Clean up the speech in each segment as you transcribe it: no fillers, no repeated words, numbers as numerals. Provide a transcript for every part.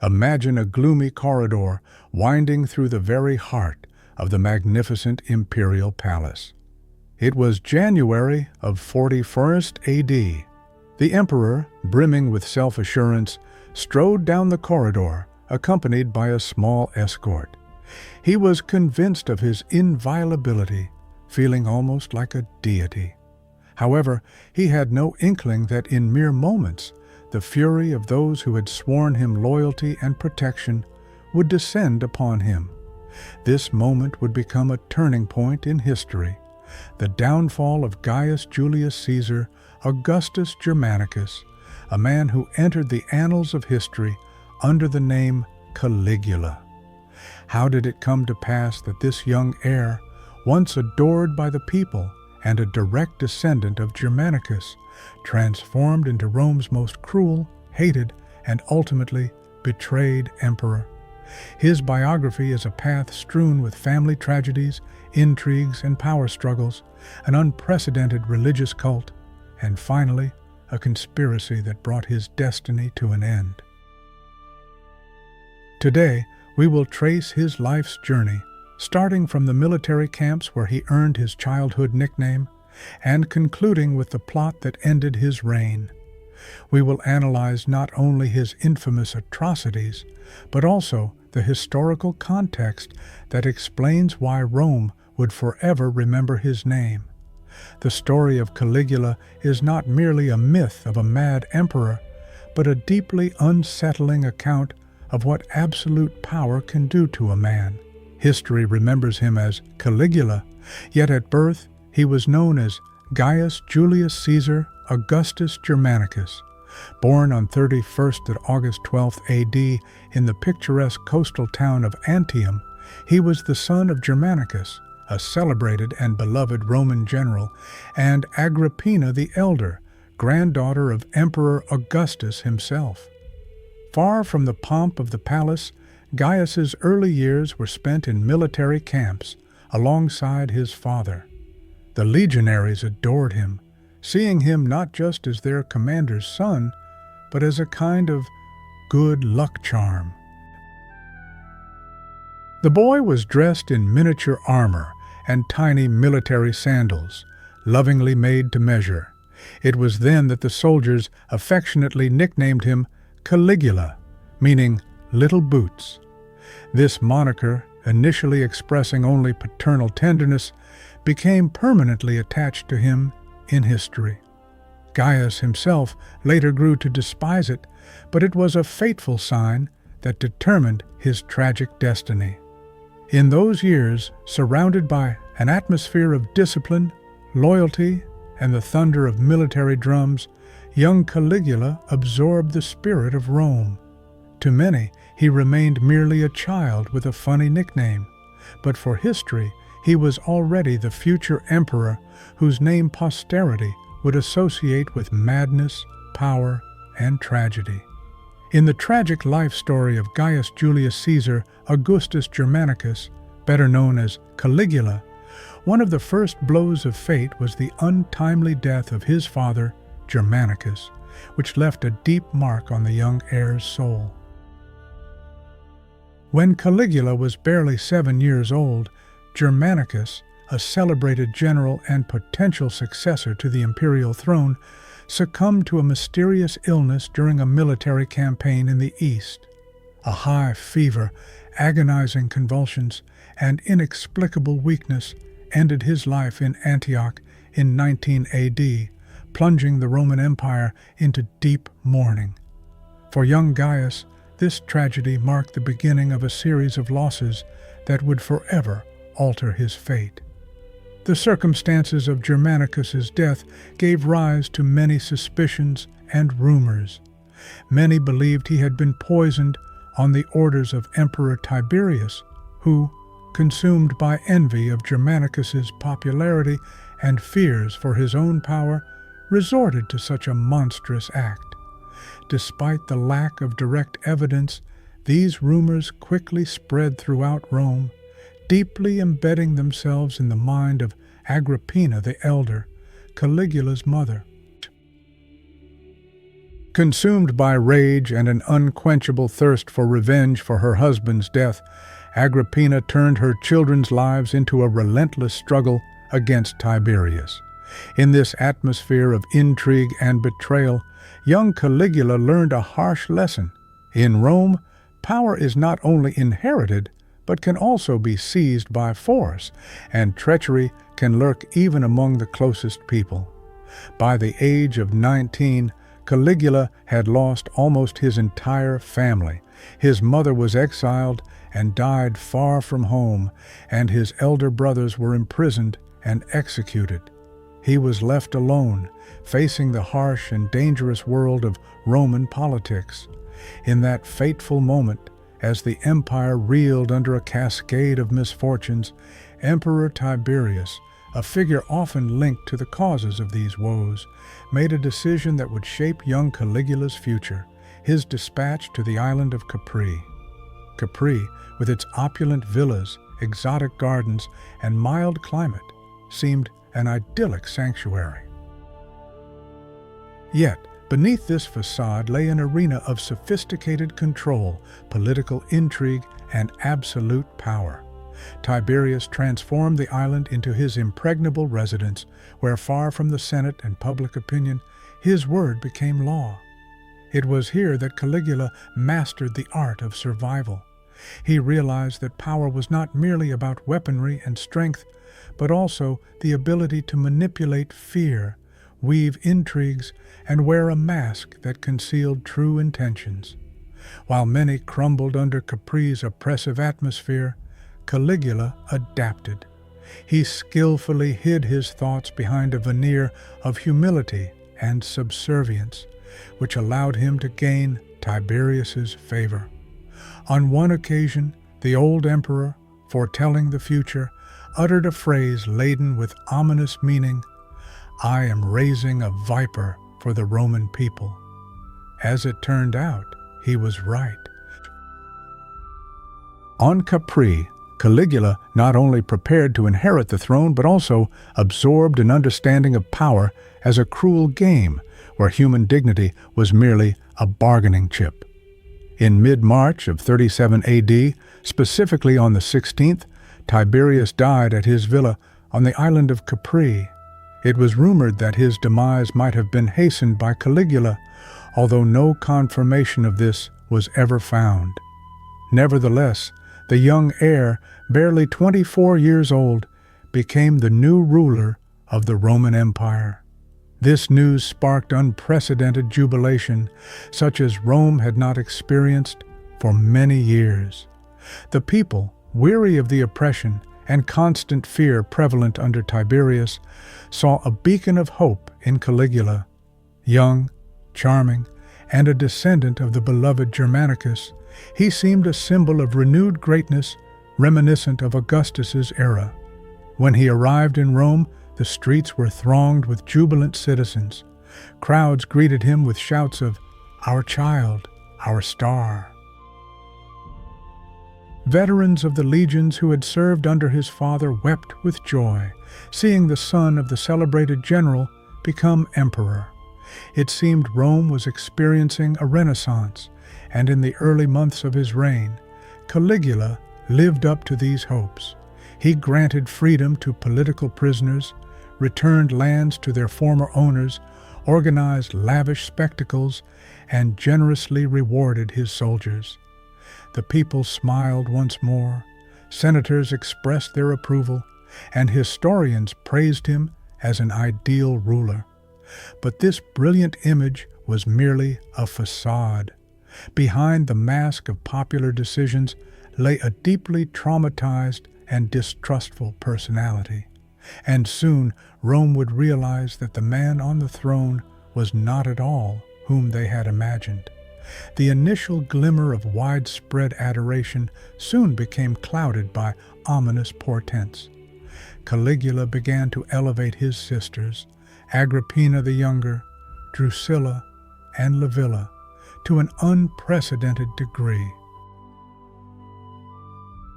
Imagine a gloomy corridor winding through the very heart of the magnificent imperial palace. It was January of 41st AD. The emperor, brimming with self-assurance, strode down the corridor, accompanied by a small escort. He was convinced of his inviolability, feeling almost like a deity. However, he had no inkling that in mere moments, the fury of those who had sworn him loyalty and protection would descend upon him. This moment would become a turning point in history, the downfall of Gaius Julius Caesar Augustus Germanicus, a man who entered the annals of history under the name Caligula. How did it come to pass that this young heir, once adored by the people and a direct descendant of Germanicus, transformed into Rome's most cruel, hated, and ultimately betrayed emperor? His biography is a path strewn with family tragedies, intrigues, and power struggles, an unprecedented religious cult, and finally, a conspiracy that brought his destiny to an end. Today, we will trace his life's journey, starting from the military camps where he earned his childhood nickname, and concluding with the plot that ended his reign. We will analyze not only his infamous atrocities, but also the historical context that explains why Rome would forever remember his name. The story of Caligula is not merely a myth of a mad emperor, but a deeply unsettling account of what absolute power can do to a man. History remembers him as Caligula, yet at birth he was known as Gaius Julius Caesar Augustus Germanicus. Born on 31st August 12th AD in the picturesque coastal town of Antium, he was the son of Germanicus, a celebrated and beloved Roman general, and Agrippina the Elder, granddaughter of Emperor Augustus himself. Far from the pomp of the palace, Gaius's early years were spent in military camps alongside his father. The legionaries adored him, seeing him not just as their commander's son, but as a kind of good luck charm. The boy was dressed in miniature armor and tiny military sandals, lovingly made to measure. It was then that the soldiers affectionately nicknamed him Caligula, meaning little boots. This moniker, initially expressing only paternal tenderness, became permanently attached to him in history. Gaius himself later grew to despise it, but it was a fateful sign that determined his tragic destiny. In those years, surrounded by an atmosphere of discipline, loyalty, and the thunder of military drums, young Caligula absorbed the spirit of Rome. To many, he remained merely a child with a funny nickname, but for history, he was already the future emperor whose name posterity would associate with madness, power, and tragedy. In the tragic life story of Gaius Julius Caesar Augustus Germanicus, better known as Caligula, one of the first blows of fate was the untimely death of his father, Germanicus, which left a deep mark on the young heir's soul. When Caligula was barely 7 years old, Germanicus, a celebrated general and potential successor to the imperial throne, succumbed to a mysterious illness during a military campaign in the east. A high fever, agonizing convulsions, and inexplicable weakness ended his life in Antioch in 19 AD, plunging the Roman Empire into deep mourning. For young Gaius, this tragedy marked the beginning of a series of losses that would forever alter his fate. The circumstances of Germanicus's death gave rise to many suspicions and rumors. Many believed he had been poisoned on the orders of Emperor Tiberius, who, consumed by envy of Germanicus's popularity and fears for his own power, resorted to such a monstrous act. Despite the lack of direct evidence, these rumors quickly spread throughout Rome, deeply embedding themselves in the mind of Agrippina the Elder, Caligula's mother. Consumed by rage and an unquenchable thirst for revenge for her husband's death, Agrippina turned her children's lives into a relentless struggle against Tiberius. In this atmosphere of intrigue and betrayal, young Caligula learned a harsh lesson. In Rome, power is not only inherited, but can also be seized by force, and treachery can lurk even among the closest people. By the age of 19, Caligula had lost almost his entire family. His mother was exiled and died far from home, and his elder brothers were imprisoned and executed. He was left alone, facing the harsh and dangerous world of Roman politics. In that fateful moment, as the empire reeled under a cascade of misfortunes, Emperor Tiberius, a figure often linked to the causes of these woes, made a decision that would shape young Caligula's future: his dispatch to the island of Capri. Capri, with its opulent villas, exotic gardens, and mild climate, seemed an idyllic sanctuary. Yet, beneath this facade lay an arena of sophisticated control, political intrigue, and absolute power. Tiberius transformed the island into his impregnable residence, where, far from the Senate and public opinion, his word became law. It was here that Caligula mastered the art of survival. He realized that power was not merely about weaponry and strength, but also the ability to manipulate fear, weave intrigues, and wear a mask that concealed true intentions. While many crumbled under Capri's oppressive atmosphere, Caligula adapted. He skillfully hid his thoughts behind a veneer of humility and subservience, which allowed him to gain Tiberius's favor. On one occasion, the old emperor, foretelling the future, uttered a phrase laden with ominous meaning: "I am raising a viper for the Roman people." As it turned out, he was right. On Capri, Caligula not only prepared to inherit the throne, but also absorbed an understanding of power as a cruel game where human dignity was merely a bargaining chip. In mid-March of 37 AD, specifically on the 16th, Tiberius died at his villa on the island of Capri. It was rumored that his demise might have been hastened by Caligula, although no confirmation of this was ever found. Nevertheless, the young heir, barely 24 years old, became the new ruler of the Roman Empire. This news sparked unprecedented jubilation, such as Rome had not experienced for many years. The people, weary of the oppression and constant fear prevalent under Tiberius, saw a beacon of hope in Caligula. Young, charming, and a descendant of the beloved Germanicus, he seemed a symbol of renewed greatness, reminiscent of Augustus's era. When he arrived in Rome, the streets were thronged with jubilant citizens. Crowds greeted him with shouts of, "Our child, our star." Veterans of the legions who had served under his father wept with joy, seeing the son of the celebrated general become emperor. It seemed Rome was experiencing a renaissance, and in the early months of his reign, Caligula lived up to these hopes. He granted freedom to political prisoners, returned lands to their former owners, organized lavish spectacles, and generously rewarded his soldiers. The people smiled once more, senators expressed their approval, and historians praised him as an ideal ruler. But this brilliant image was merely a facade. Behind the mask of popular decisions lay a deeply traumatized and distrustful personality. And soon Rome would realize that the man on the throne was not at all whom they had imagined. The initial glimmer of widespread adoration soon became clouded by ominous portents. Caligula began to elevate his sisters, Agrippina the younger, Drusilla, and Livilla, to an unprecedented degree.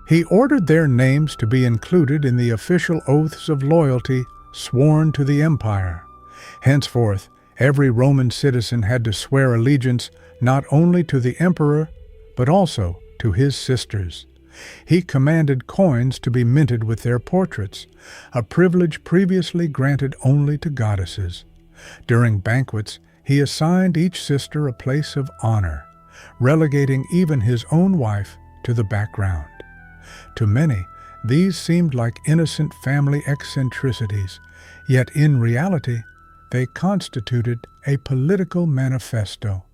He ordered their names to be included in the official oaths of loyalty sworn to the empire. Henceforth, Every Roman citizen had to swear allegiance not only to the emperor, but also to his sisters. He commanded coins to be minted with their portraits, a privilege previously granted only to goddesses. During banquets, he assigned each sister a place of honor, relegating even his own wife to the background. To many, these seemed like innocent family eccentricities, yet in reality, they constituted a political manifesto.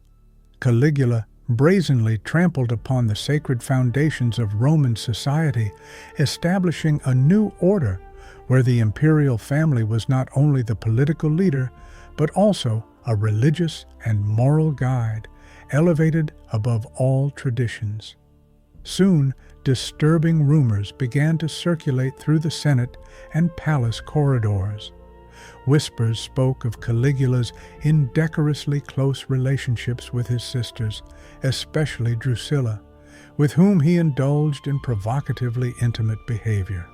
Caligula brazenly trampled upon the sacred foundations of Roman society, establishing a new order where the imperial family was not only the political leader, but also a religious and moral guide, elevated above all traditions. Soon, disturbing rumors began to circulate through the Senate and palace corridors. Whispers spoke of Caligula's indecorously close relationships with his sisters, especially Drusilla, with whom he indulged in provocatively intimate behavior.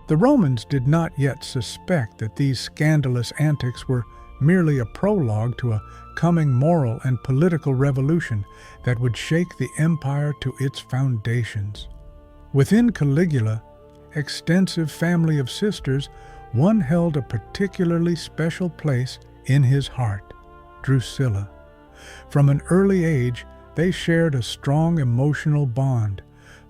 The Romans did not yet suspect that these scandalous antics were merely a prologue to a coming moral and political revolution that would shake the empire to its foundations. Within Caligula, extensive family of sisters, one held a particularly special place in his heart, Drusilla. From an early age, they shared a strong emotional bond,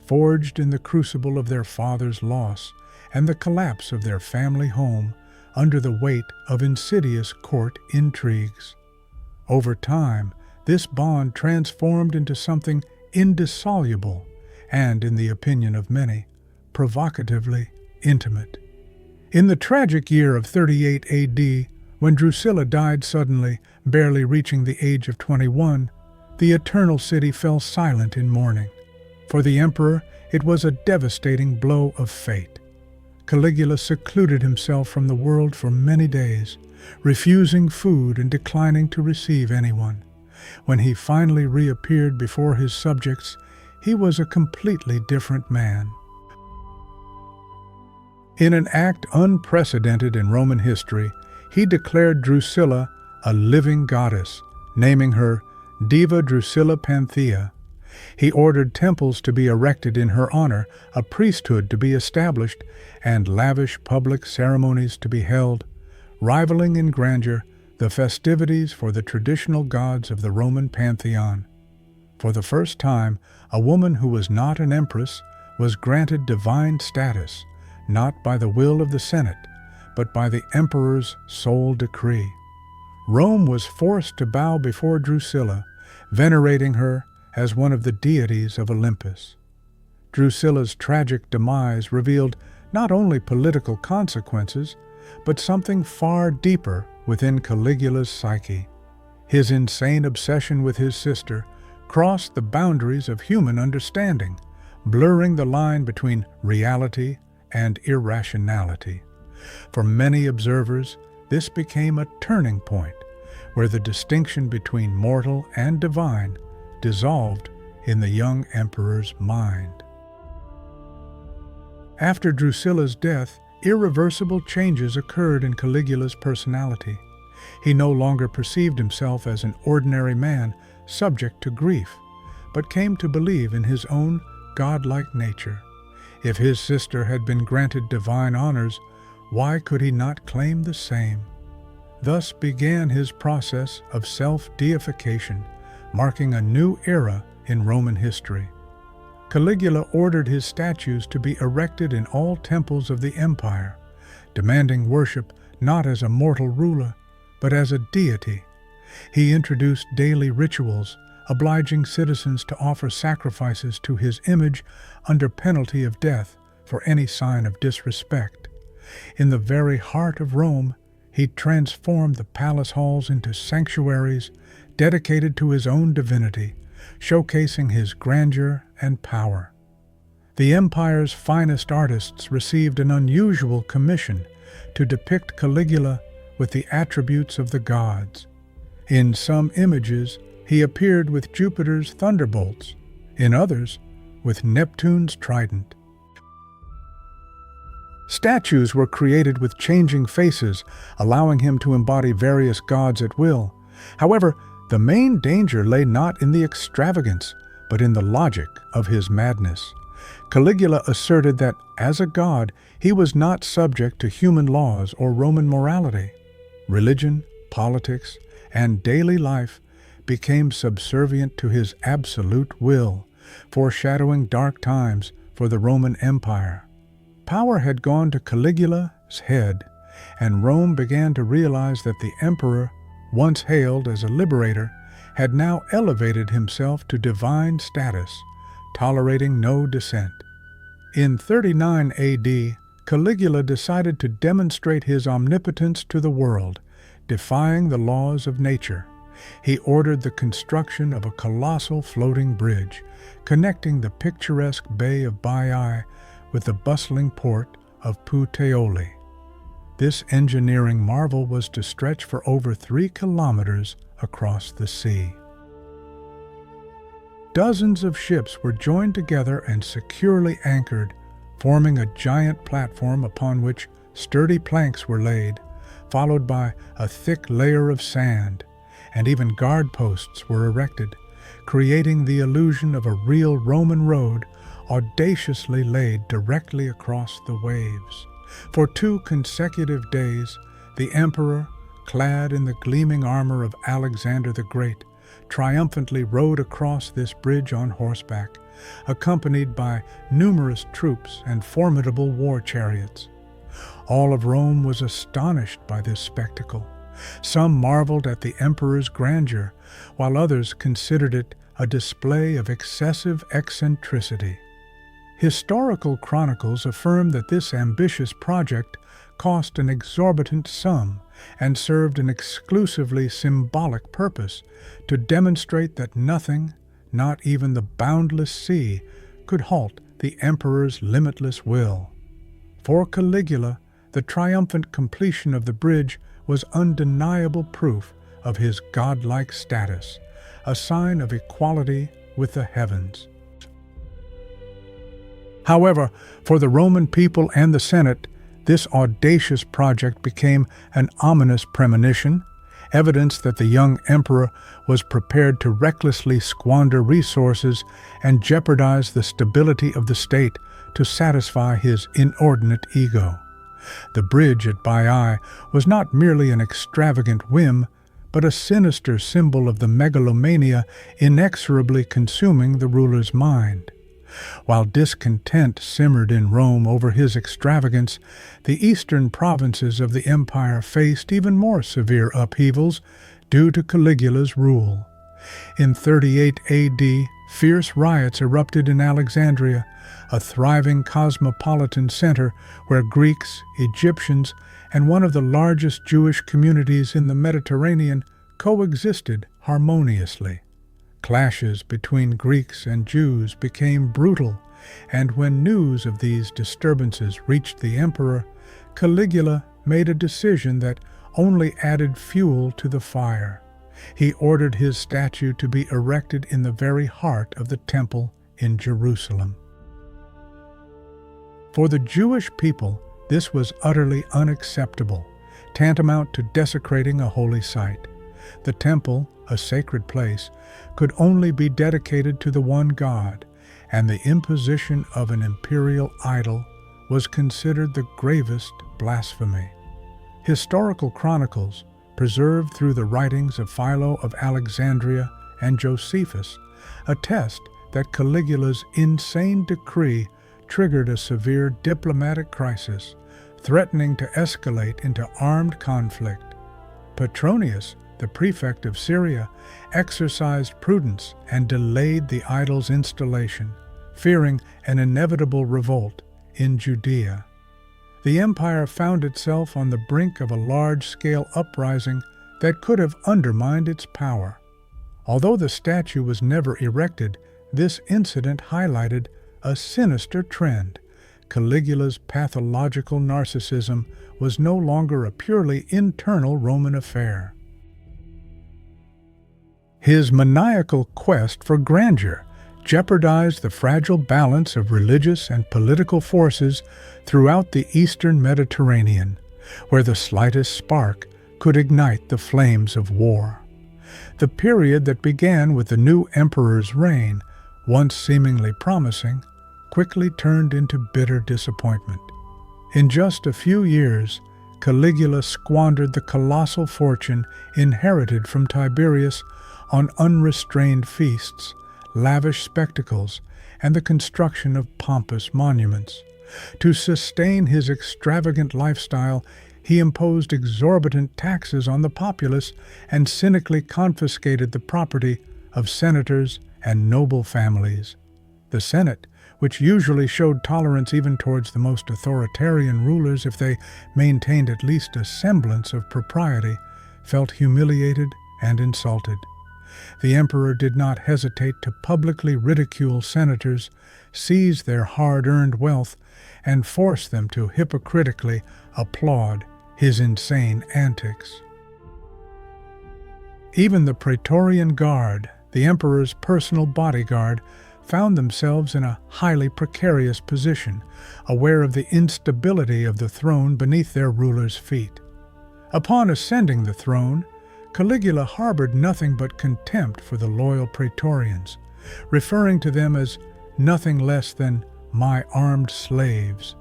forged in the crucible of their father's loss and the collapse of their family home under the weight of insidious court intrigues. Over time, this bond transformed into something indissoluble and, in the opinion of many, provocatively intimate. In the tragic year of 38 AD, when Drusilla died suddenly, barely reaching the age of 21, the Eternal City fell silent in mourning. For the emperor, it was a devastating blow of fate. Caligula secluded himself from the world for many days, refusing food and declining to receive anyone. When he finally reappeared before his subjects, he was a completely different man. In an act unprecedented in Roman history, he declared Drusilla a living goddess, naming her Diva Drusilla Panthea. He ordered temples to be erected in her honor, a priesthood to be established, and lavish public ceremonies to be held, rivaling in grandeur the festivities for the traditional gods of the Roman pantheon. For the first time, a woman who was not an empress was granted divine status, not by the will of the Senate, but by the emperor's sole decree. Rome was forced to bow before Drusilla, venerating her as one of the deities of Olympus. Drusilla's tragic demise revealed not only political consequences, but something far deeper within Caligula's psyche. His insane obsession with his sister crossed the boundaries of human understanding, blurring the line between reality and irrationality. For many observers, this became a turning point, where the distinction between mortal and divine dissolved in the young emperor's mind. After Drusilla's death, irreversible changes occurred in Caligula's personality. He no longer perceived himself as an ordinary man subject to grief, but came to believe in his own godlike nature. If his sister had been granted divine honors, why could he not claim the same? Thus began his process of self-deification, marking a new era in Roman history. Caligula ordered his statues to be erected in all temples of the empire, demanding worship not as a mortal ruler, but as a deity. He introduced daily rituals, obliging citizens to offer sacrifices to his image under penalty of death for any sign of disrespect. In the very heart of Rome, he transformed the palace halls into sanctuaries dedicated to his own divinity, showcasing his grandeur and power. The empire's finest artists received an unusual commission to depict Caligula with the attributes of the gods. In some images, he appeared with Jupiter's thunderbolts, in others, with Neptune's trident. Statues were created with changing faces, allowing him to embody various gods at will. However, the main danger lay not in the extravagance, but in the logic of his madness. Caligula asserted that, as a god, he was not subject to human laws or Roman morality. Religion, politics, and daily life became subservient to his absolute will, foreshadowing dark times for the Roman Empire. Power had gone to Caligula's head, and Rome began to realize that the emperor, once hailed as a liberator, had now elevated himself to divine status, tolerating no dissent. In 39 AD, Caligula decided to demonstrate his omnipotence to the world, defying the laws of nature. He ordered the construction of a colossal floating bridge, connecting the picturesque Bay of Baiae with the bustling port of Puteoli. This engineering marvel was to stretch for over 3 kilometers across the sea. Dozens of ships were joined together and securely anchored, forming a giant platform upon which sturdy planks were laid, followed by a thick layer of sand, and even guard posts were erected, creating the illusion of a real Roman road audaciously laid directly across the waves. For 2 consecutive days, the emperor, clad in the gleaming armor of Alexander the Great, triumphantly rode across this bridge on horseback, accompanied by numerous troops and formidable war chariots. All of Rome was astonished by this spectacle. Some marveled at the emperor's grandeur, while others considered it a display of excessive eccentricity. Historical chronicles affirm that this ambitious project cost an exorbitant sum and served an exclusively symbolic purpose to demonstrate that nothing, not even the boundless sea, could halt the emperor's limitless will. For Caligula, the triumphant completion of the bridge was undeniable proof of his godlike status, a sign of equality with the heavens. However, for the Roman people and the Senate, this audacious project became an ominous premonition, evidence that the young emperor was prepared to recklessly squander resources and jeopardize the stability of the state to satisfy his inordinate ego. The bridge at Baiae was not merely an extravagant whim, but a sinister symbol of the megalomania inexorably consuming the ruler's mind. While discontent simmered in Rome over his extravagance, the eastern provinces of the empire faced even more severe upheavals due to Caligula's rule. In 38 AD, fierce riots erupted in Alexandria, a thriving cosmopolitan center where Greeks, Egyptians, and one of the largest Jewish communities in the Mediterranean coexisted harmoniously. Clashes between Greeks and Jews became brutal, and when news of these disturbances reached the emperor, Caligula made a decision that only added fuel to the fire. He ordered his statue to be erected in the very heart of the temple in Jerusalem. For the Jewish people, this was utterly unacceptable, tantamount to desecrating a holy site. The temple, a sacred place, could only be dedicated to the one God, and the imposition of an imperial idol was considered the gravest blasphemy. Historical chronicles, preserved through the writings of Philo of Alexandria and Josephus, attest that Caligula's insane decree triggered a severe diplomatic crisis, threatening to escalate into armed conflict. Petronius, the prefect of Syria, exercised prudence and delayed the idol's installation, fearing an inevitable revolt in Judea. The empire found itself on the brink of a large-scale uprising that could have undermined its power. Although the statue was never erected, this incident highlighted a sinister trend. Caligula's pathological narcissism was no longer a purely internal Roman affair. His maniacal quest for grandeur jeopardized the fragile balance of religious and political forces throughout the eastern Mediterranean, where the slightest spark could ignite the flames of war. The period that began with the new emperor's reign, once seemingly promising, quickly turned into bitter disappointment. In just a few years, Caligula squandered the colossal fortune inherited from Tiberius on unrestrained feasts, lavish spectacles, and the construction of pompous monuments. To sustain his extravagant lifestyle, he imposed exorbitant taxes on the populace and cynically confiscated the property of senators and noble families. The Senate, which usually showed tolerance even towards the most authoritarian rulers if they maintained at least a semblance of propriety, felt humiliated and insulted. The emperor did not hesitate to publicly ridicule senators, seize their hard-earned wealth, and force them to hypocritically applaud his insane antics. Even the Praetorian Guard, the emperor's personal bodyguard, found themselves in a highly precarious position, aware of the instability of the throne beneath their ruler's feet. Upon ascending the throne, Caligula harbored nothing but contempt for the loyal Praetorians, referring to them as nothing less than "my armed slaves."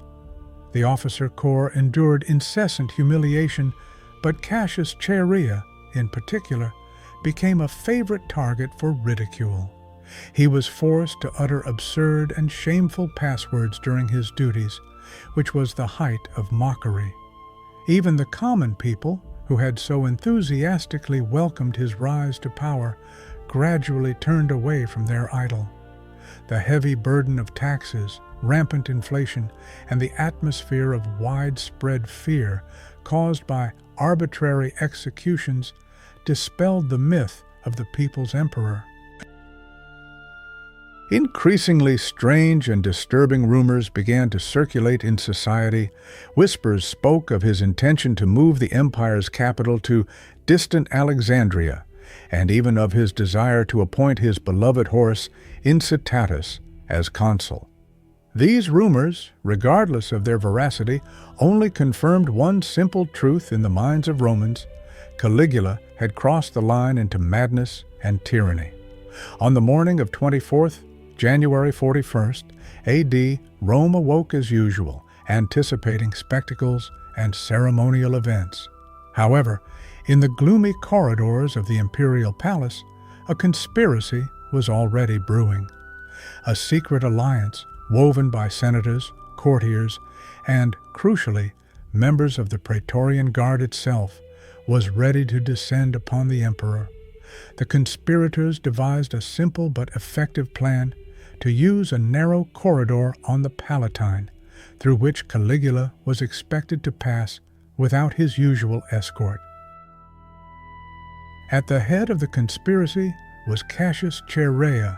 The officer corps endured incessant humiliation, but Cassius Chaerea, in particular, became a favorite target for ridicule. He was forced to utter absurd and shameful passwords during his duties, which was the height of mockery. Even the common people, who had so enthusiastically welcomed his rise to power, gradually turned away from their idol. The heavy burden of taxes, rampant inflation, and the atmosphere of widespread fear caused by arbitrary executions dispelled the myth of the people's emperor. Increasingly strange and disturbing rumors began to circulate in society. Whispers spoke of his intention to move the empire's capital to distant Alexandria, and even of his desire to appoint his beloved horse, Incitatus, as consul. These rumors, regardless of their veracity, only confirmed one simple truth in the minds of Romans: Caligula had crossed the line into madness and tyranny. On the morning of 24th January 41st, A.D., Rome awoke as usual, anticipating spectacles and ceremonial events. However, in the gloomy corridors of the imperial palace, a conspiracy was already brewing. A secret alliance, woven by senators, courtiers, and, crucially, members of the Praetorian Guard itself, was ready to descend upon the emperor. The conspirators devised a simple but effective plan to use a narrow corridor on the Palatine, through which Caligula was expected to pass without his usual escort. At the head of the conspiracy was Cassius Chaerea,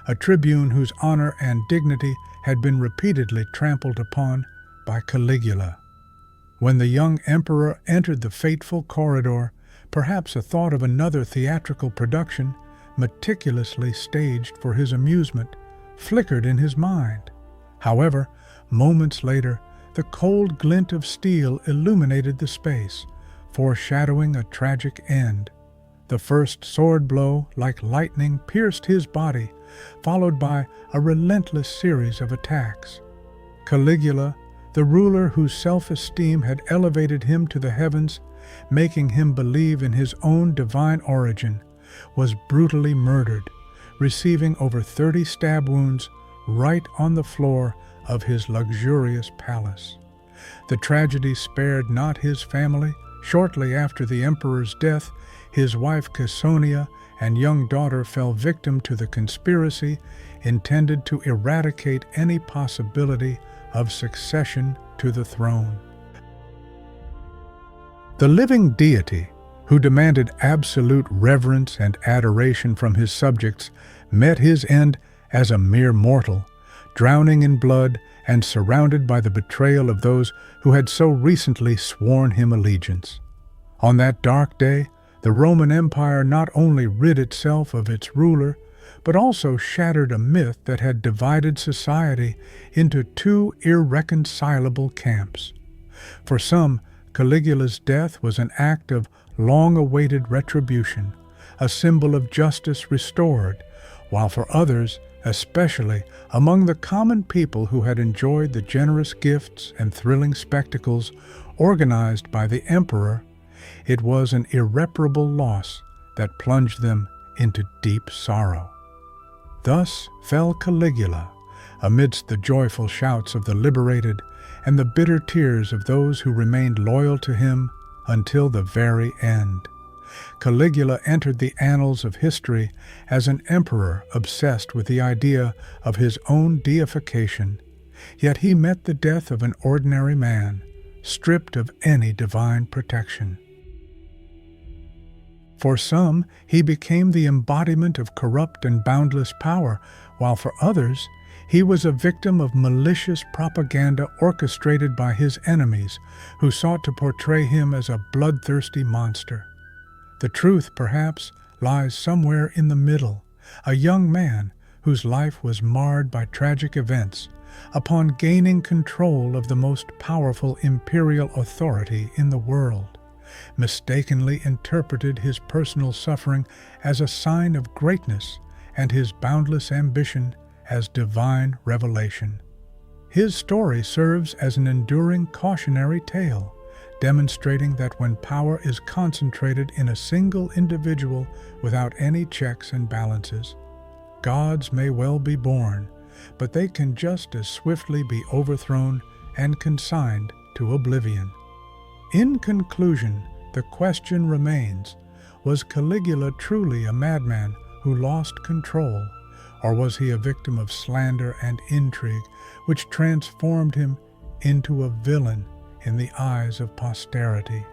a tribune whose honor and dignity had been repeatedly trampled upon by Caligula. When the young emperor entered the fateful corridor, perhaps a thought of another theatrical production, meticulously staged for his amusement, flickered in his mind. However, moments later, the cold glint of steel illuminated the space, foreshadowing a tragic end. The first sword blow, like lightning, pierced his body, followed by a relentless series of attacks. Caligula, the ruler whose self-esteem had elevated him to the heavens, making him believe in his own divine origin, was brutally murdered, receiving over 30 stab wounds right on the floor of his luxurious palace. The tragedy spared not his family. Shortly after the emperor's death, his wife Caesonia and young daughter fell victim to the conspiracy intended to eradicate any possibility of succession to the throne. The living deity, who demanded absolute reverence and adoration from his subjects, met his end as a mere mortal, drowning in blood and surrounded by the betrayal of those who had so recently sworn him allegiance. On that dark day, the Roman Empire not only rid itself of its ruler, but also shattered a myth that had divided society into two irreconcilable camps. For some, Caligula's death was an act of long-awaited retribution, a symbol of justice restored, while for others, especially among the common people who had enjoyed the generous gifts and thrilling spectacles organized by the emperor, it was an irreparable loss that plunged them into deep sorrow. Thus fell Caligula, amidst the joyful shouts of the liberated and the bitter tears of those who remained loyal to him until the very end. Caligula entered the annals of history as an emperor obsessed with the idea of his own deification, yet he met the death of an ordinary man, stripped of any divine protection. For some, he became the embodiment of corrupt and boundless power, while for others, he was a victim of malicious propaganda orchestrated by his enemies, who sought to portray him as a bloodthirsty monster. The truth, perhaps, lies somewhere in the middle, a young man whose life was marred by tragic events, upon gaining control of the most powerful imperial authority in the world, mistakenly interpreted his personal suffering as a sign of greatness and his boundless ambition as divine revelation. His story serves as an enduring cautionary tale, demonstrating that when power is concentrated in a single individual without any checks and balances, gods may well be born, but they can just as swiftly be overthrown and consigned to oblivion. In conclusion, the question remains, was Caligula truly a madman who lost control, or was he a victim of slander and intrigue which transformed him into a villain in the eyes of posterity?